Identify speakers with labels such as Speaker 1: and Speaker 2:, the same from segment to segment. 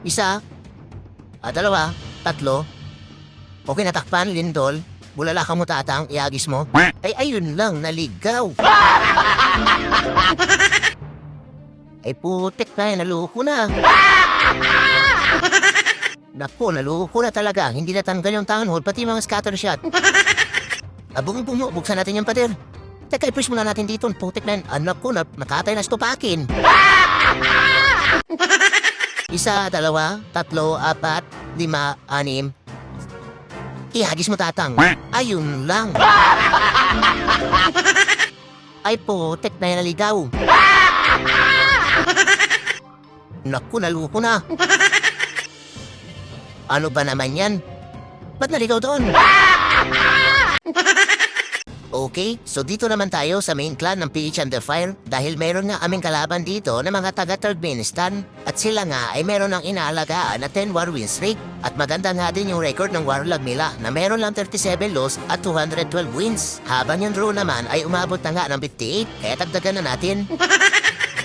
Speaker 1: Isa, dalawa, tatlo. Okay, natakpan, lindol. Bulala ka mo tatang, iagis mo. Ay, ayun lang, naligaw. Ay, putik na, naluko na. Naku, naluko na talaga. Hindi natanggal yung town hall, pati mga scatter shot. Buksan natin yung pader. Teka, i-push muna natin dito. Putik na yan. Anak ko, nakatay na stupakin. Isa, dalawa, tatlo, apat, lima, anim. Ihagis mo tatang. Ayun lang. Ay putik na yan, naligaw. Naku, naluko na. Ano ba naman yan? Ba't naligaw doon? Okay, so dito naman tayo sa main clan ng PH Under Fire dahil meron nga aming kalaban dito na mga taga Turkmenistan at sila nga ay meron ng inaalagaan na 10 war win streak at maganda nga din yung record ng warlag nila na meron lang 37 loss at 212 wins. Habang yung draw naman ay umabot na nga ng 58 kaya dagdagan na natin.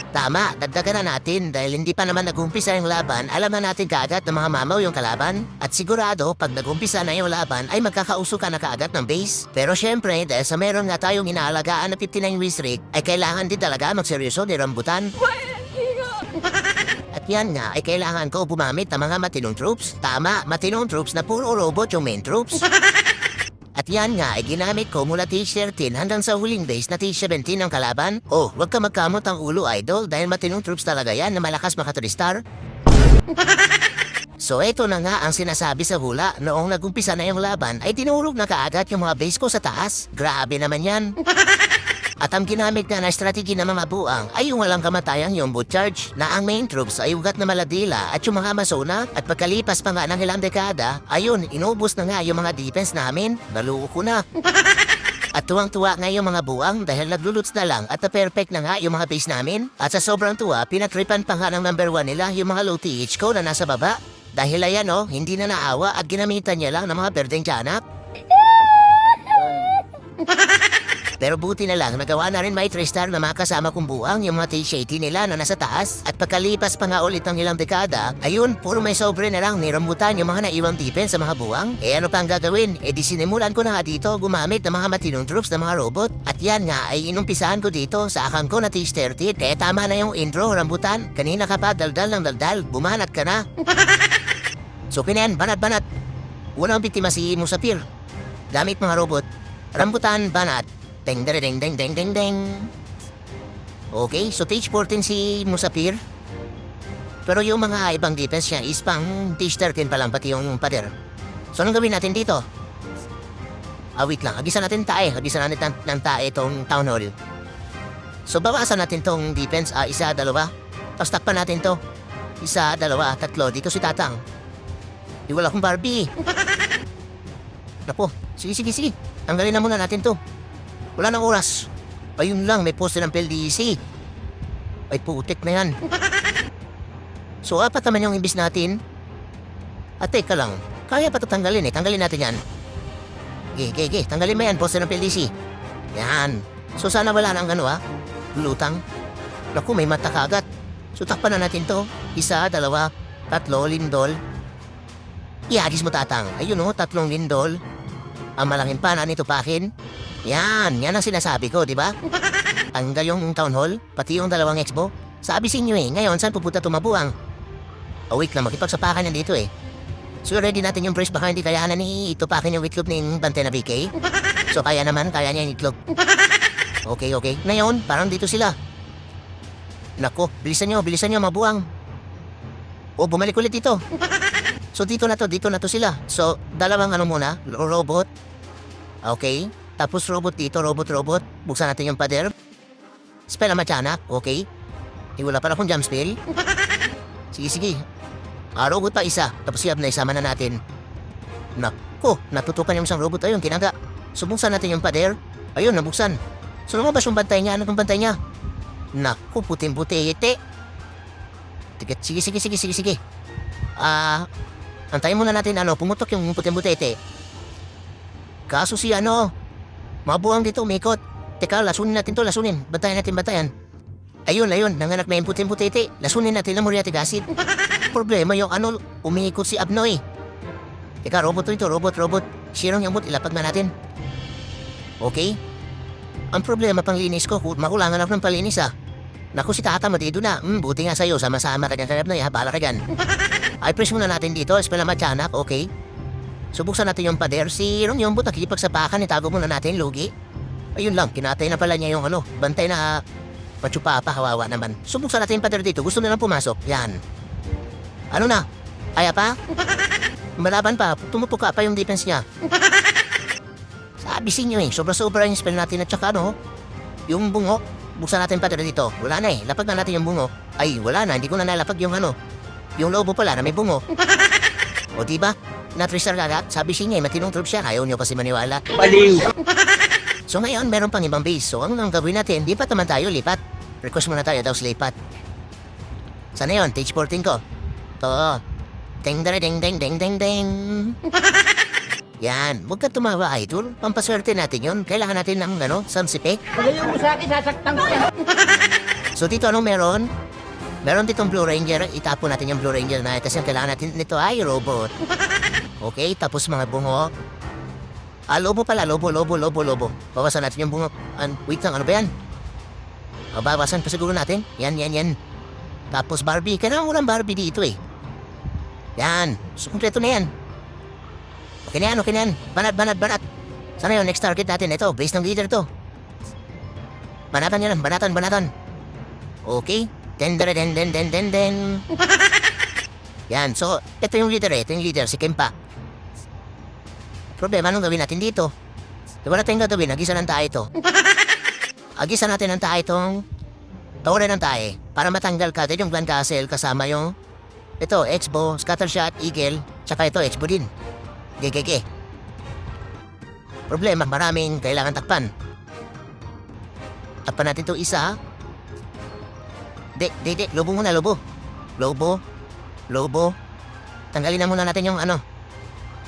Speaker 1: Tama, dagdagan na natin dahil hindi pa naman nag-umpisa yung laban, alam na natin kaagad ng mga mamaw yung kalaban. At sigurado, pag nag-umpisa na yung laban ay magkakausukan na kaagad ng base. Pero syempre, dahil sa meron nga tayong inaalagaan na 59 win streak, ay kailangan din talaga magseryoso ni rambutan. At yan nga, ay kailangan ko bumamit ng mga matinong troops. Tama, matinong troops na puro robot yung main troops. At yan nga ay ginamit ko mula T-13 hanggang sa huling base na T-17 ng kalaban. Oh, huwag ka magkamot ang ulo, idol, dahil matinong troops talaga yan na malakas makaturistar. So eto na nga ang sinasabi sa hula, noong nagumpisa na yung laban ay tinulog na kaagad yung mga base ko sa taas. Grabe naman yan. At ang ginamit nga na strategi ng mga buang ay yung walang kamatayang yung boot charge na ang main troops ay ugat na maladila at yung mga masona at pagkalipas pa nga ng ilang dekada, ayun, inubos na nga yung mga defense namin. Naluko na. At tuwang-tuwa nga yung mga buang dahil nagluluts na lang at na-perfect na nga yung mga base namin. At sa sobrang tuwa, pinatripan pa nga ng number 1 nila yung mga low TH ko na nasa baba. Dahil ayan hindi na naawa at ginamitan niya lang ng mga berdeng tiyanak. Pero buti na lang, nagawa na rin may 3-star na makasama kong buang yung mga T-80 nila na nasa taas. At pagkalipas pa nga ulit ng ilang dekada, ayun, puro may sobre na lang nirambutan yung mga naiwang defense sa mga buwang. Eh ano pa ang gagawin? Eh di sinimulan ko na nga dito gumamit ng mga matinong troops ng mga robot. At yan nga ay inumpisahan ko dito sa akang ko na T-30. Kaya tama na yung intro, rambutan. Kanina ka pa daldal ng daldal, bumanat ka na. So kinayan, banat-banat. Unang biktima si Musafir. Gamit mga robot. Rambutan, banat. Ding ding ding ding ding ding ding. Okay, so T-14 si Musafir. Pero yung mga ibang defense niya is pang T-13 pa lang pati yung pader. So anong gawin natin dito? Wait lang, hagisan natin tae. Hagisan natin ng tae itong town hall. So bawasan natin tong defense, isa, dalawa. Tapos takpan natin to. Isa, dalawa, tatlo. Dito si Tatang. Wala akong Barbie. Napo, sige. Tanggalin na muna natin to. Wala nang oras. Ayun lang, may poster ng PLDC. Ay putik na yan. So apat naman yung imbis natin. At teka lang, kaya pa tatanggalin Tanggalin natin yan. Okay. Tanggalin mo yan, poster ng PLDC. Yan. So sana wala nang lutang. Naku, may mata kagat. So takpan na natin to. Isa, dalawa, tatlo, lindol. Ihagis mo tatang. Ayun tatlong lindol. Ang malaking pana nito pakin. Yan ang sinasabi ko, di ba? Tanggal yung town hall, pati yung dalawang expo. Sabi sa inyo ngayon saan pupunta tumabuang? Wait lang, makipagsapakan yan dito So ready natin yung press, baka hindi kayanan ni itupakin yung itlog ng bante na BK. So kaya niya yung itlog. Okay. Ngayon, parang dito sila. Nako, bilisan nyo, mabuang. Bumalik ulit dito. So dito na to sila. So, dalawang muna, robot. Okay. Tapos robot dito, robot. Buksan natin yung pader. Spell ang matyanak, okay. Wala pa akong jump spell. Sige. Robot pa isa. Tapos na isama na natin. Nako, natutupan yung isang robot. Ayun, kinaga. So buksan natin yung pader. Ayun, nabuksan. So lumabas yung bantay niya. Ano yung bantay niya? Nako, puting-puti. Sige. Antayin muna natin pumutok yung puting-puti. Kaso si mabuang dito, umikot. Teka, lasunin natin to. Bantayan natin. Ayun. Nanganak na yung puting-puti. Lasunin natin na muriatic acid. problema yung ano, umiikot si Abnoy. Teka, robot to ito, robot. Sirong yung bot, ilapag na natin. Okay? Ang problema pang linis ko, makulangan ako ng palinis Naku, si tata matido na. Buti nga sa'yo, sama-sama ka dyan sa Abnoy bala ka dyan. Ay, press muna natin dito, espela matyanak, okay? Subuksan natin yung pader. Si Ron yung bot, nakikipagsapakan, itago muna natin, lugi. Ayun lang, kinatay na pala niya yung ano, bantay na patsupa pa, kawawa naman. Subuksan natin yung pader dito, gusto nilang pumasok. Yan. Ano na? Kaya pa? Malaban pa, tumutuka pa yung defense niya. Sabi sinyo sobra-sobra yung spell natin at saka ano, yung bungo. Buksan natin pader dito. Wala na lapag na natin yung bungo. Ay, wala na, hindi ko na nalapag yung ano. Yung lobo pala na may bungo. O diba? Na-tristar lahat, sabi siya matinong troop siya, ayaw niyo kasi maniwala.
Speaker 2: Baliw!
Speaker 1: So ngayon, meron pang ibang base. So ang gagawin natin, lipat naman tayo, lipat. Request muna tayo daw sa lipat. Sana yun, stage 14 ko. To. Ding ding ding ding ding ding ding. Yan, huwag ka tumawa, idol. Pampaswerte natin yun. Kailangan natin ng sansipe.
Speaker 2: Pagayon mo sa akin, sasaktan ko yan.
Speaker 1: So dito anong meron? Meron ditong Blue Ranger. Itapon natin yung Blue Ranger na. Kasi ang kailangan natin nito ay robot. Okay, tapos mga bungo. Lobo pala, lobo. Bawasan natin yung bungo. Wait lang, ano ba yan? Bawasan pa siguro natin. Yan. Tapos Barbie. Kailangan walang Barbie dito Yan. So, kumpleto na yan. Okay na yan. Banat. Sana yun, next target natin. Ito, base ng leader to. Banatan yan. Banatan. Okay. Den. Yan, so, ito yung leader si Kempa. Problema, anong gawin natin dito? Diba natin gagawin? Agisan ng tae ito. Agisan natin ng tae itong tore ng tae para matanggal ka yung Grand Castle kasama yung ito, Expo, Scattershot, Eagle, tsaka ito, Expo din. Gege. Problema, maraming kailangan takpan. Takpan natin to isa. De, lobo muna, lobo. Tanggalin na muna natin yung ano.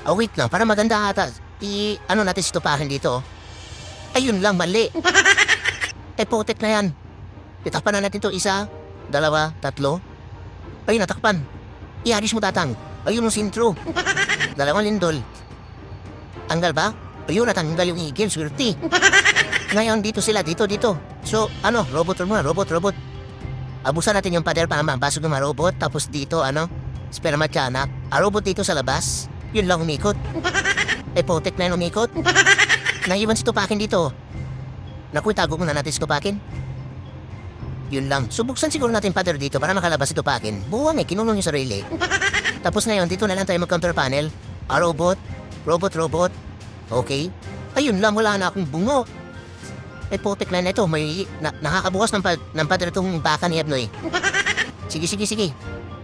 Speaker 1: Wait lang, para maganda ata. Natin situpahin dito. Ayun lang, mali. Potek na yan. Itakpan na natin to isa, dalawa, tatlo. Ayun, natakpan. Iaris mo tatang. Ayun yung sintro. Dalawang lindol. Tanggal ba? Ayun, natanggal yung Eagle, swerte. Ngayon, dito sila, dito. So, robot muna, robot. Abusan natin yung pader para mabasog ng mga robot. Tapos dito, spermatiana. Robot dito sa labas. Yun lang umikot. Potek na yun umikot. Naiwan si Tupakin dito. Naku, itago muna natin si Tupakin. Yun lang. Subuksan siguro natin pader dito para makalabas si Tupakin. Buwang kinulong yung sarili. Tapos ngayon, dito na lang tayo mag-counter panel. Robot. Okay. Ayun lang, wala na akong bungo. Potek na ito. May nakakabukas ng pader itong baka ni Abnoy. Sige.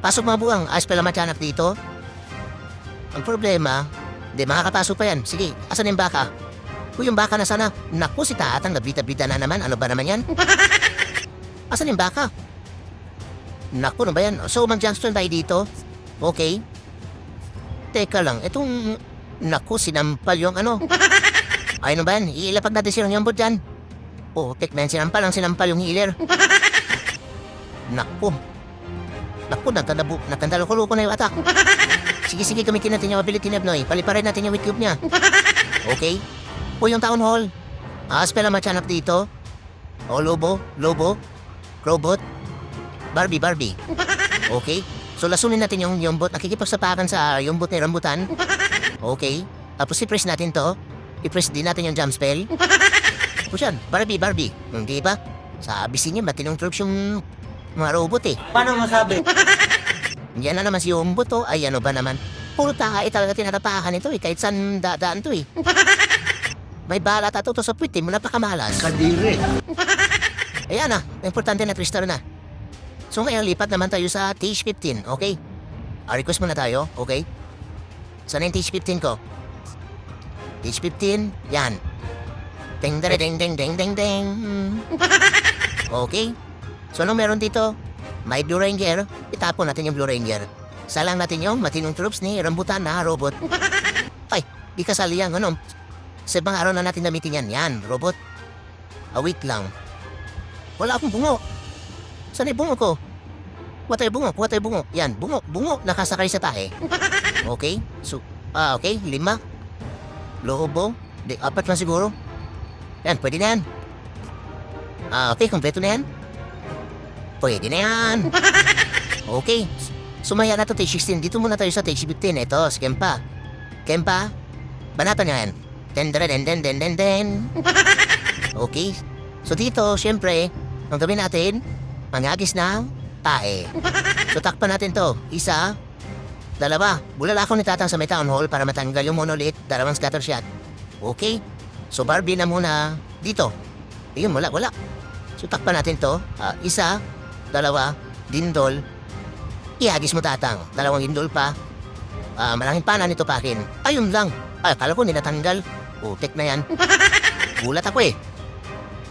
Speaker 1: Pasok mga buwang. Aspela matyanak dito. Ang problema, makakapasok pa yan. Sige, asan yung baka? Yung baka na sana. Naku, si Tatang nabita-bita na naman. Ano ba naman yan? Asan yung baka? Naku, ano ba yan? So, mag-Johnston tayo dito. Okay. Teka lang, itong... Naku, sinampal yung Ay, ano ba yan? Iilapag natin silang yung bot dyan. Tekman, sinampal yung healer. Naku, natandalo-kulo na yung attack. Sige, gamitin natin yung ability ni Abnoy. Paliparin natin yung wit cube niya. Okay. Yung town hall. Spela matyanak dito. Lobo. Robot. Barbie. Okay. So, lasunin natin yung bot. Nakikipagsapakan sa yung bot ni Rambutan. Okay. Tapos i-press natin to. I-press din natin yung jump spell. Tapos yan, Barbie. Hindi ba? Sabi niya, matinong troops yung mga robot
Speaker 2: Paano masabi?
Speaker 1: Yan na naman si Umbo to. Ay, ano ba naman? Puro taka talaga tinatapakan ito Kahit saan daan to May balat at ito sa puwit mo, napakamalas.
Speaker 2: Kadiri.
Speaker 1: Ayan importante na tristar na. So ngayon, lipat naman tayo sa Stage 15, okay? Request muna tayo, okay? Saan yung Stage 15 ko? Stage 15, yan. Ding. Okay? So anong meron dito? May Blue Ranger, itapon natin yung Blue Ranger. Salang natin yung matinong troops ni Rambutan na robot. Ay, di kasali yan, Sa ibang araw na natin gamitin yan. Yan, robot. Wait lang. Wala akong bungo. Saan yung bungo ko? Kuha tayo bungo, kuha tayo bungo. Yan, bungo, bungo, nakasakay sa tae. Okay, so, okay, 5. Lobo, di, 4 lang siguro. Yan, pwede na yan. Okay, kompleto na yan. Pwede na yan. Okay, sumaya na to take 16. Dito muna tayo sa take 15. Ito, si Kempa. Kempa, banatan yan. Den, den, den, den, den, den, den. Okay, so dito, syempre, ang gawin natin, mangagis ng tae. So takpan natin to. 1, 2. Bulalakaw ni Tatang sa may town hall para matanggal yung monolith, 2 scatter shot. Okay, so Barbie na muna dito. Ayun, wala. So takpan natin to. 1, 2, dindol. Ihagis mo Tatang. 2 dindol pa. Malaking pana nito pakin. Ayun lang. Ay, akala ko nilatanggal. Utek na yan. Gulat ako eh.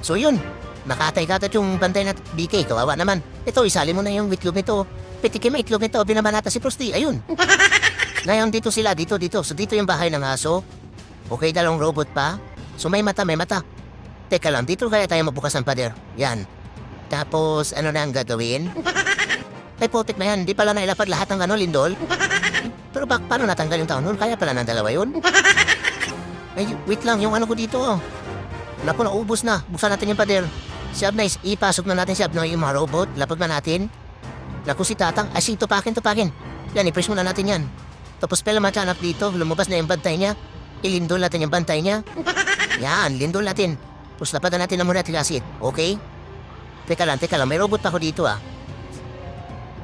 Speaker 1: So yun. Nakatay-katat yung bantay na BK. Kawawa naman. Ito, isali mo na yung itlog nito. Petikin mo itlog nito. Binabanata si Frosty. Ayun. Ngayon dito sila. Dito. So dito yung bahay ng aso. Okay, 2 robot pa. So may mata. Teka lang. Dito kaya tayo magbukas ng pader. Yan. Tapos, ano na ang gagawin? Ay, putik na yan. Di pala nailapag lahat ng lindol. Pero paano natanggal yung town hall? Kaya pala ng 2 yun? Ay, wait lang. Yung ano ko dito, oh. Naku, naubos na. Buksan natin yung pader. Si Abnice, ipasok na natin si Abnoy yung mga robot. Lapag na natin. Naku, si Tatang. Ay, tupakin. Yan, i-press muna natin yan. Tapos pala machanap dito. Lumabas na yung bantay niya. Ilindol natin yung bantay niya. Yan, lindol natin. Tapos lapad na natin na muna tigasit. Okay? Teka lang. May robot pa ako dito, ah.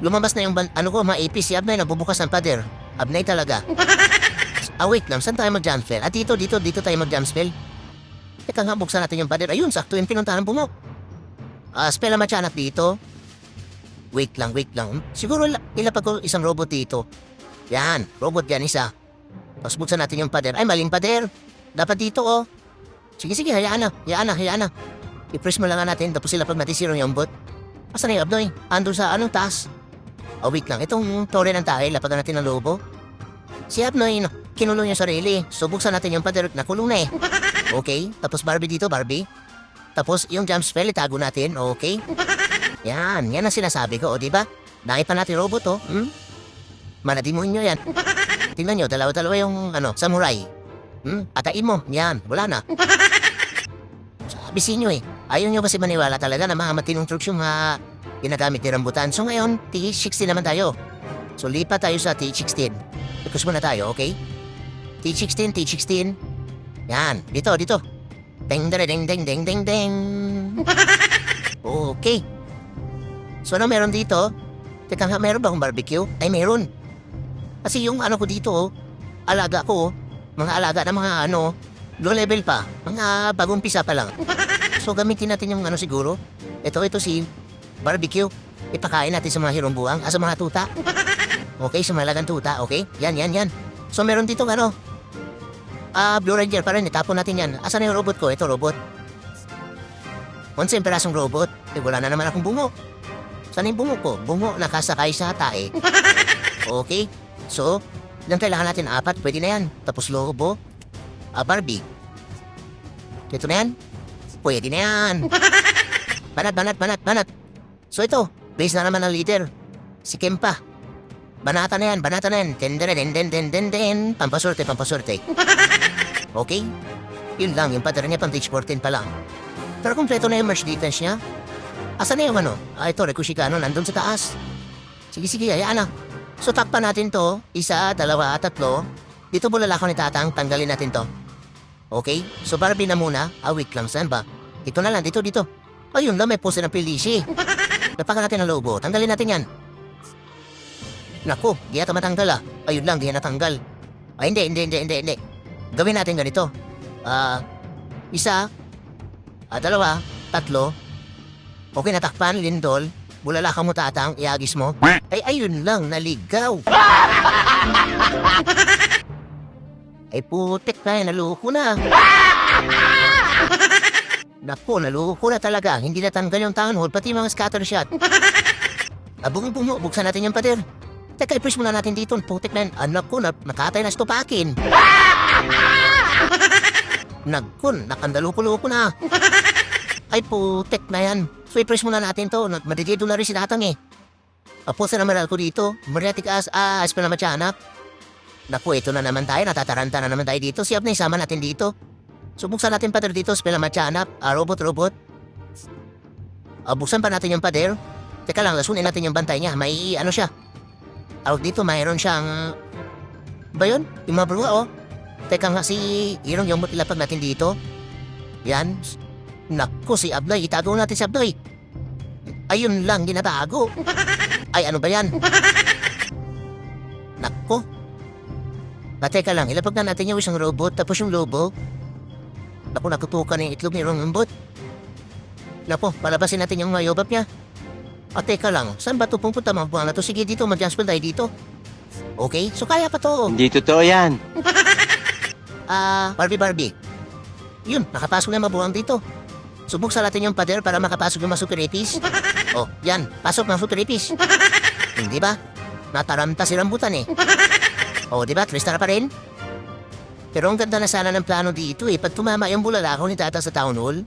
Speaker 1: Lumabas na yung AP si Abnay nagbubukas ng pader. Abnay talaga. Wait lang, saan tayo mag-jump spell? Dito tayo mag-jump spell. Teka nga, buksan natin yung pader. Ayun, sakto yung pinuntahan mo. Spell na machanap dito. Wait lang. Siguro ilapag ko isang robot dito. Yan, robot yan, 1. Tapos buksan natin yung pader. Ay, maling pader. Dapat dito, oh. Sige, hayaan na. I-press mo lang natin, tapos ilapag natin si yung bot. Asan na yung Abnoy? Andun sa anong taas? Wait lang. Itong tore ng tayo, lapad natin ng lobo. Si Abnoy, kinulong yung sarili. So, buksan natin yung pader. Nakulong na eh. Okay. Tapos Barbie dito, Barbie. Tapos, yung jump spell, itago natin. Okay. Yan ang sinasabi ko, o diba? Nakita natin robot, oh. Manadimuin nyo yan. Tingnan nyo, dalawa yung, samurai. Atain mo. Yan, wala na. Sabi sinyo eh. Ayaw nyo kasi maniwala talaga na mga matinong tricks yung ginagamit ni Rambutan. So ngayon, T16 naman tayo. So lipat tayo sa T16. Ikus muna tayo, okay? T16. Yan, dito. Ding. Okay. So ano meron dito? Teka nga, meron ba akong barbecue? Ay, meron. Kasi yung ko dito, alaga ko, mga alaga na mga low level pa. Mga bagong pisa pa lang. So gamitin natin yung siguro. Ito si barbecue. Ipakain natin sa mga hirumbuang, sa mga tuta. Okay, sa malagang tuta, okay? Yan. So meron dito Blue Ranger pa rin, itapon natin yan. Asan na yung robot ko? Ito, robot. 11 perasong robot. Wala na naman akong bungo. Saan yung bungo ko? Bungo, nakasakay sa tae. Okay, so, ilang kailangan natin? 4, pwede na yan. Tapos lobo. Barbie. Ito na yan. Pwede na yan. Banat. So ito, base na naman ang leader. Si Kempa. Banata na yan. Den. Pampasorte. Okay? Yun lang, yung pattern niya pang stage 14 pa lang. Pero kompleto na yung merge defense niya. Asan na yung ito, Rekushikano, nandun sa taas. Sige, hayaan na. So takpan natin to. 1, 2, 3. Dito bulalakaw ni Tatang, tanggalin natin to. Okay? So Barbie na muna. Wait lang, saan ba? Dito na lang, dito. Ayun lang, may poster ng PLDC. Napakan natin ang logo. Tanggalin natin yan. Naku, di yata matanggal Ayun lang, di yan natanggal. Hindi. Gawin natin ganito. 1, 2, 3. Okay, natakpan, lindol. Bulalakaw mo Tatang, iagis mo. Ay, ayun lang, naligaw. Ay, putik na, naloko na. Naku, naloko na talaga. Hindi natanggal yung town hall, pati mga scatter shot. Bungo, buksan natin yung pader. Teka, i-press muna natin dito. Putik na yan. Anak ko, nakatay na stupakin. Nagkun, nakandaloko-loko na. Ay, putik na yan. So, i-press muna natin to. Madidido na rin si Tatang eh. Apo sa naman ako dito. Mariatik as pa naman siya anak. Naku, ito na naman tayo. Natataranta na naman tayo dito. Siyap na isama natin dito. Subuksan natin pader dito. Spela matyanap. Robot. Buksan pa natin yung pader. Teka lang, lasunin natin yung bantay niya. May ano siya. Dito, mayroon siyang... Ba yun? Yung mga bruha, oh. Teka nga, si Irong yung ilapag natin dito. Yan. Naku, si Ablay. Itago natin si Ablay. Ayun lang, ginatago. Ay, ano ba yan? Naku. Teka lang, ilapag na natin yung isang robot. Tapos yung lobo. Naku, nakutukan yung itlog ni Irong Umbot. Naku, palabasin natin yung mayobab niya. Teka lang, saan ba ito pupunta mga buwan na to? Sige dito, mag-jaspel tayo dito. Okay, so kaya pa to.
Speaker 3: Hindi totoo yan.
Speaker 1: Barbie. Yun, nakapasok na mabuhang dito. Subuksan natin yung pader para makapasok yung mga superipis. Yan, pasok ng superipis. Hindi ba? Nataranta si rambutan eh. Di ba? 3 star pa rin? Pero ang ganda na sana ng plano dito eh. Pag tumama yung bulalakaw ni Tata sa town hall.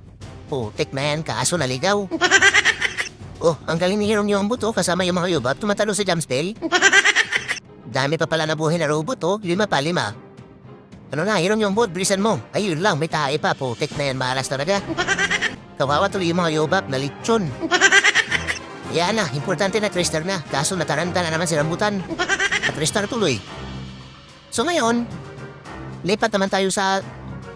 Speaker 1: Tek na yan, kaso naligaw. Ang galing ni Hirong yung buto kasama yung mga yubab. Tumatalo sa Jamspell. Dami pa pala nabuhay na robot 5 pa 5. Ano na, Hirong yung bot, bilisan mo. Ayun lang, may tae pa. Tek na yan, malas talaga. Kawawa tuloy yung mga yubab na litsyon. Yan na, importante na 3 star na. Kaso nataranta na naman si rambutan. At 3 star tuloy. So ngayon, lipat naman tayo sa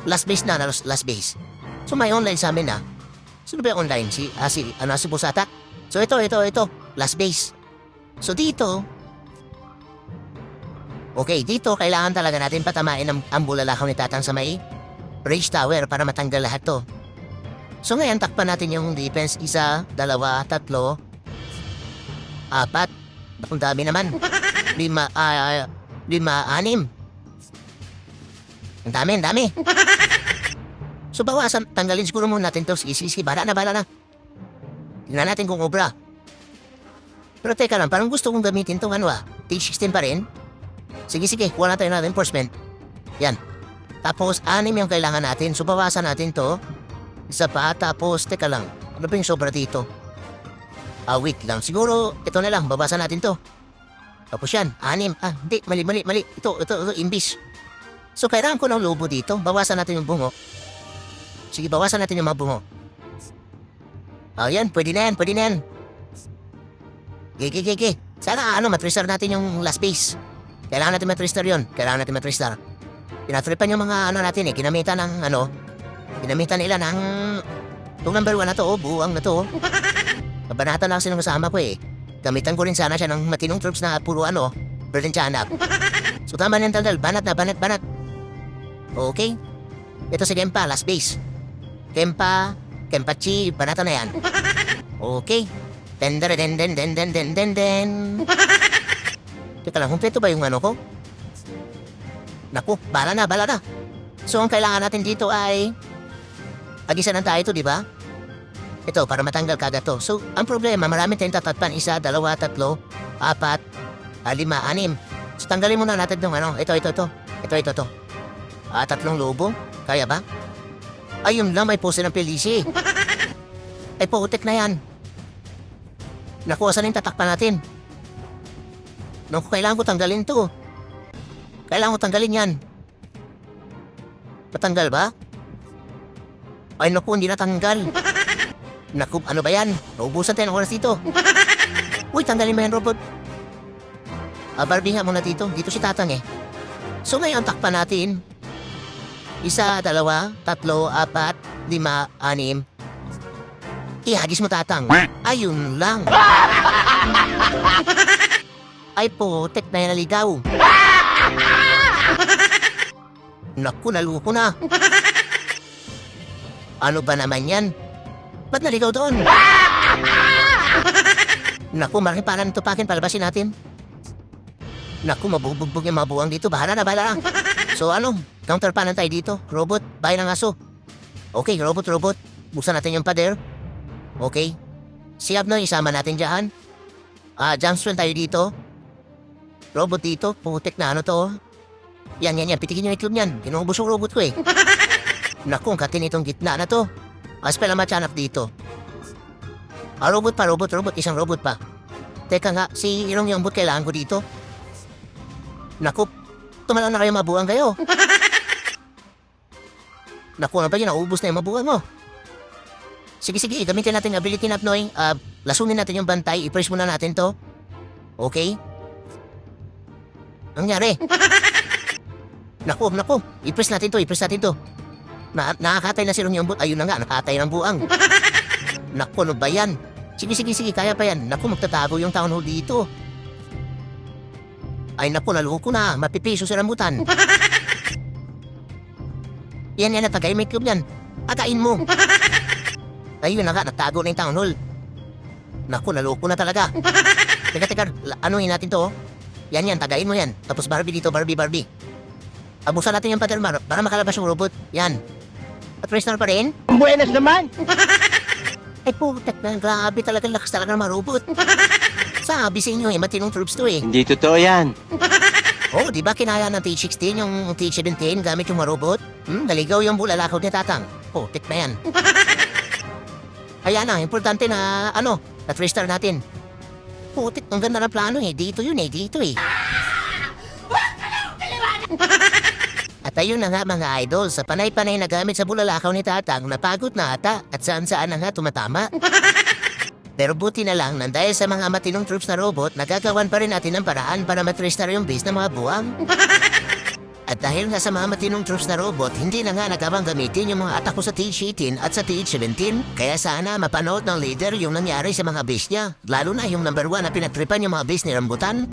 Speaker 1: last base na, last base. So may online sa amin na. Sino ba yung online? Si Busata? So ito, last base. So dito, okay, dito kailangan talaga natin patamain ang bulalakaw ni Tatang sa may bridge tower para matanggal lahat to. So ngayon, takpan natin yung defense. 1, 2, 3, 4. Ang dami naman. 5, 6. Ang dami. So bawasan, tanggalin siguro muna natin to. Sige, bala na. Tingnan natin kung obra. Pero teka lang, parang gusto kong gamitin to, T16 pa rin. Sige, kuha natin na reinforcement. Yan. Tapos, 6 yung kailangan natin. So bawasan natin to. 1 pa, tapos, teka lang. Ano ba yung sobra dito? Wait lang. Siguro, ito na lang, bawasan natin to. Tapos yan, 6. Hindi, mali. Ito, imbis. So kailangan ko ng lobo dito. Bawasan natin yung bungo. Sige, bawasan natin yung mga bungo. Yan, pwede na yan. Gigi. Sana matristar natin yung last base. Kailangan natin matristar yun. Pinatripan yung mga natin eh. Kinamitan nila ng itong number 1 na to, buwang na to. Kabanatan lang silang kasama ko eh. Gamitan ko rin sana siya ng matinong troops na puro Berlinchanap. So tama na yung tanggal. Banat. Okay. Ito si Kempa, last base. Kempachi, banata na yan. Okay. Den. Teka lang, kumpleto ba yung ko? Naku, bala na. So ang kailangan natin dito ay agisa ng tayo ito, di ba? Ito, para matanggal kada to. So, ang problema, marami tayong tatatpan. 1, 2, 3, 4, 5, 6. So, tanggalin muna natin itong Ito. 3 lobo. Kaya ba? Ayun lang, may pose ng pelisi. Ay, putik na yan. Naku, saan yung tatakpan natin? Naku, kailangan ko tanggalin to. Kailangan ko tanggalin yan. Patanggal ba? Ay, naku, hindi natanggal. Naku, ano ba yan? Naubusan tayo ng oras dito. Uy, tanggalin mo yan, robot. Barbie nga muna dito. Dito si Tatang eh. So ngayon, takpan natin. 1, 2, 3, 4, 5, 6. Ihagis mo, Tatang. Ayun lang. Ay po, tek na yan naligaw. Naku, naluko na. Ano ba naman yan? Ba't naligaw doon? Naku, malaking palan tupakin, palabasin natin. Naku, mabubugbog yung mga buwang dito. Bahala na. So counterpanan tayo dito. Robot, bahay ng aso. Okay, robot. Buksan natin yung pader. Okay. Si Abner, isama natin dyan. Jumpswell tayo dito. Robot dito. Putik na to. Yan. Pitikin yung itlog niyan. Kinubos yung robot ko eh. Naku, ang katin itong gitna na to. Spell ang matyanap dito. Robot. Isang robot pa. Teka nga, si Irong Yombot kailangan ko dito. Naku, tumalaw na kayo mabuang kayo. Naku, ano ba yun? Naubos na yung mabuang mo. Sige, gamitin natin ang ability na Pnoy. Lasunin natin yung bantay. I-press muna natin to. Okay? Ang nangyari? Naku. I-press natin to. Nakakatay na si Irong Yombot. Ayun na nga, nakatay ng buang. Naku, ano ba yan? Sige, kaya pa yan. Naku, magtatago yung town hall dito. Ay naku, naloko na. Mapipiso sa rambutan. Yan, natagay may cube yan. Atayin mo. Ayun na nga, nagtago na yung town hall. Naku, naloko na talaga. Teka, anuhin natin to. Yan, tagayin mo yan. Tapos Barbie dito, Barbie. Abusan natin yung pattern para makalabas yung robot. Yan. At press na pa rin.
Speaker 2: Buenas naman.
Speaker 1: Ay putek na, grabe talaga lakas talaga ng mga robot. Sabi sa inyo matinong troops to eh.
Speaker 3: Hindi totoo yan.
Speaker 1: Oh, di ba kinaya ng T-16 yung T-17 gamit yung mga robot? Naligaw yung bulalakaw ni Tatang. Putek na yan. Kaya na, importante na, na-restart natin. Putik, ang ganda ng plano eh. Dito eh. At ayun na nga mga idol, sa panay-panay na gamit sa bulalakaw ni Tatang, napagod na ata at saan-saan na nga tumatama. Pero buti na lang, nang dahil sa mga matinong troops na robot, nagagawan pa rin natin ang paraan para matrestar yung base ng mga buwang. At dahil nga sa mga matinong troops na robot, hindi na nga nagawang gamitin yung mga atako sa T-18 at sa T-17. Kaya sana mapanood ng leader yung nangyari sa mga base niya. Lalo na yung number 1 na pinagtripan yung mga base ni Rambutan.